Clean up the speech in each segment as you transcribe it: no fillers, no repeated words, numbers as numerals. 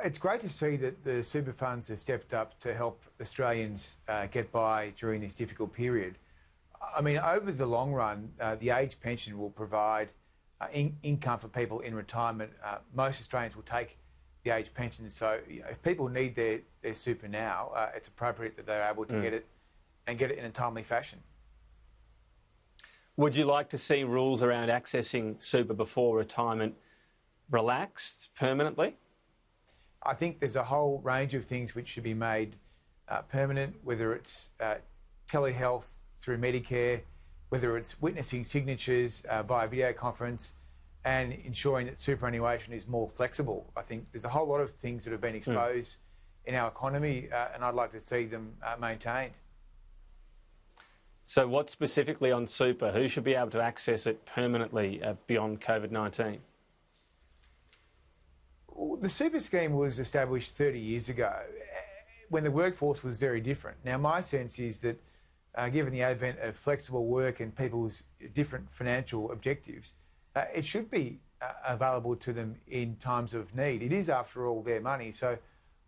It's great to see that the super funds have stepped up to help Australians get by during this difficult period. I mean, over the long run, the age pension will provide income for people in retirement. Most Australians will take the age pension. So if people need their super now, it's appropriate that they're able to get it and get it in a timely fashion. Would you like to see rules around accessing super before retirement relaxed permanently? I think there's a whole range of things which should be made permanent, whether it's telehealth through Medicare, whether it's witnessing signatures via video conference, and ensuring that superannuation is more flexible. I think there's a whole lot of things that have been exposed in our economy, and I'd like to see them maintained. So what specifically on super? Who should be able to access it permanently beyond COVID-19? The super scheme was established 30 years ago when the workforce was very different. Now, my sense is that given the advent of flexible work and people's different financial objectives, it should be available to them in times of need. It is, after all, their money. So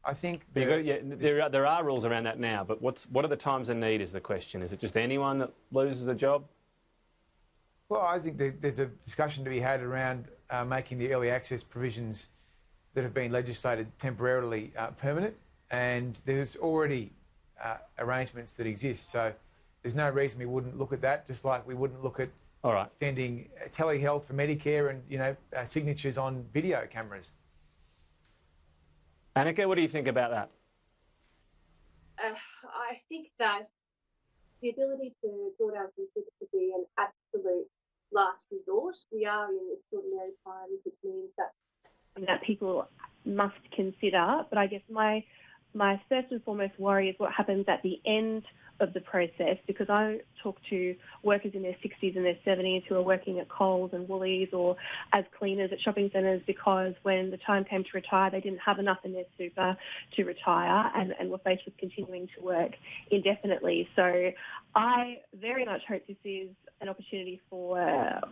I think... there are rules around that now, but what are the times of need is the question. Is it just anyone that loses a job? Well, I think there's a discussion to be had around making the early access provisions that have been legislated temporarily permanent, and there's already arrangements that exist. So there's no reason we wouldn't look at that, just like we wouldn't look at extending telehealth for Medicare and, signatures on video cameras. Anika, what do you think about that? I think that the ability to draw down from super could be an absolute last resort. We are in extraordinary times, which means that people must consider. But I guess my first and foremost worry is what happens at the end of the process, because I talk to workers in their 60s and their 70s who are working at Coles and Woolies or as cleaners at shopping centres, because when the time came to retire, they didn't have enough in their super to retire and were faced with continuing to work indefinitely. So I very much hope this is an opportunity for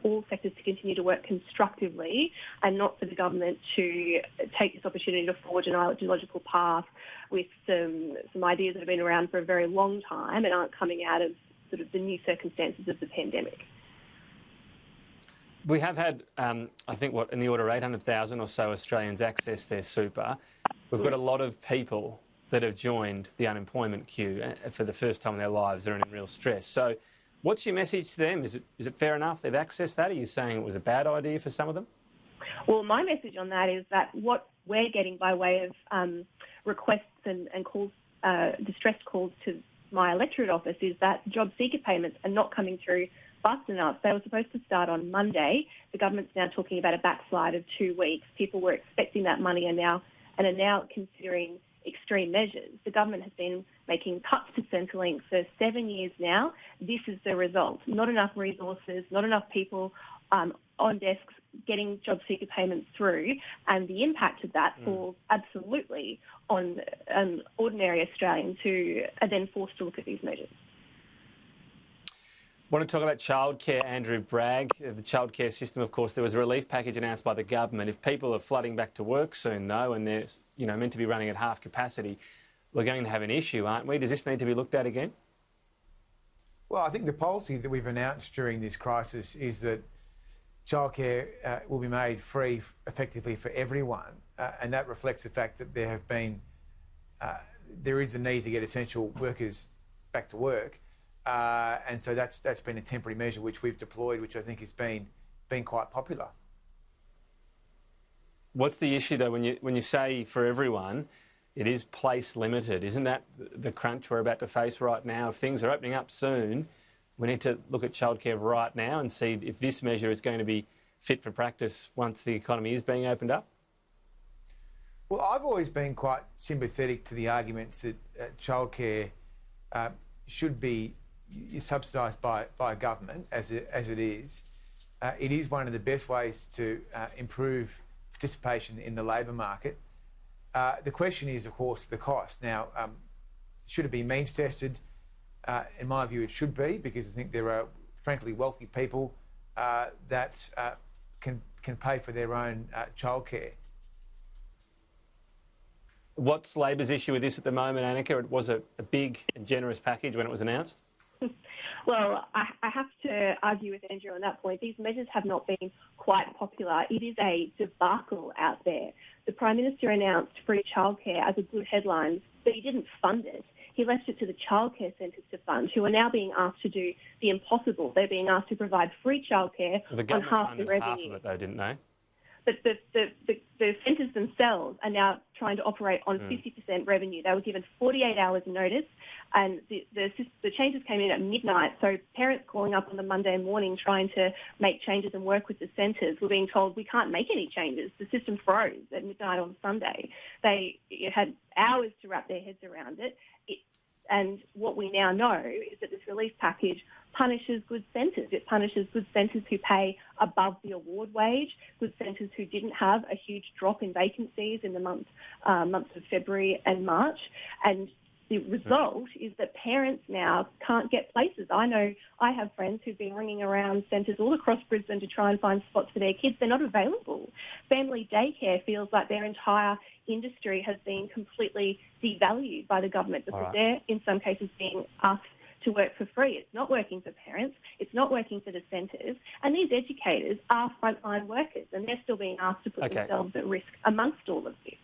all sectors to continue to work constructively and not for the government to take this opportunity to forge an ideological path with some ideas that have been around for a very long time and aren't coming out of sort of the new circumstances of the pandemic. We have had, I think, in the order of 800,000 or so Australians access their super. We've got a lot of people that have joined the unemployment queue for the first time in their lives. They're in real stress. So what's your message to them? Is it fair enough they've accessed that? Are you saying it was a bad idea for some of them? Well, my message on that is that what we're getting by way of requests and calls, distressed calls to my electorate office, is that job seeker payments are not coming through fast enough. They were supposed to start on Monday. The government's now talking about a backslide of 2 weeks. People were expecting that money and are now considering extreme measures. The government has been making cuts to Centrelink for 7 years now. This is the result. Not enough resources, not enough people on desks getting job seeker payments through, and the impact of that falls absolutely on ordinary Australians who are then forced to look at these measures. I want to talk about childcare, Andrew Bragg. The childcare system, of course, there was a relief package announced by the government. If people are flooding back to work soon, though, and they're meant to be running at half capacity, we're going to have an issue, aren't we? Does this need to be looked at again? Well, I think the policy that we've announced during this crisis is that childcare will be made free effectively for everyone, and that reflects the fact that there is a need to get essential workers back to work. And so that's been a temporary measure which we've deployed, which I think has been quite popular. What's the issue though when you say for everyone, it is place limited? Isn't that the crunch we're about to face right now? If things are opening up soon, we need to look at childcare right now and see if this measure is going to be fit for practice once the economy is being opened up. Well, I've always been quite sympathetic to the arguments that childcare should be subsidised by government as it is. It is one of the best ways to improve participation in the labour market. The question is, of course, the cost. Now, should it be means tested? In my view, it should be, because I think there are, frankly, wealthy people that can pay for their own childcare. What's Labor's issue with this at the moment, Anika? It was a big and generous package when it was announced. Well, I have to argue with Andrew on that point. These measures have not been quite popular. It is a debacle out there. The Prime Minister announced free childcare as a good headline, but he didn't fund it. He left it to the childcare centres to fund, who are now being asked to do the impossible. They're being asked to provide free childcare on half the revenue. Half of it, though, didn't they? But the centres themselves are now trying to operate on 50% revenue. They were given 48 hours notice, and the changes came in at midnight. So parents calling up on the Monday morning trying to make changes and work with the centres were being told, we can't make any changes. The system froze at midnight on Sunday. They had hours to wrap their heads around it. And what we now know is that this relief package punishes good centres. It punishes good centres who pay above the award wage, good centres who didn't have a huge drop in vacancies in the months of February and March. And the result is that parents now can't get places. I know I have friends who've been ringing around centres all across Brisbane to try and find spots for their kids. They're not available. Family daycare feels like their entire industry has been completely devalued by the government because they're, in some cases, being asked to work for free. It's not working for parents. It's not working for the centres. And these educators are frontline workers, and they're still being asked to put themselves at risk amongst all of this.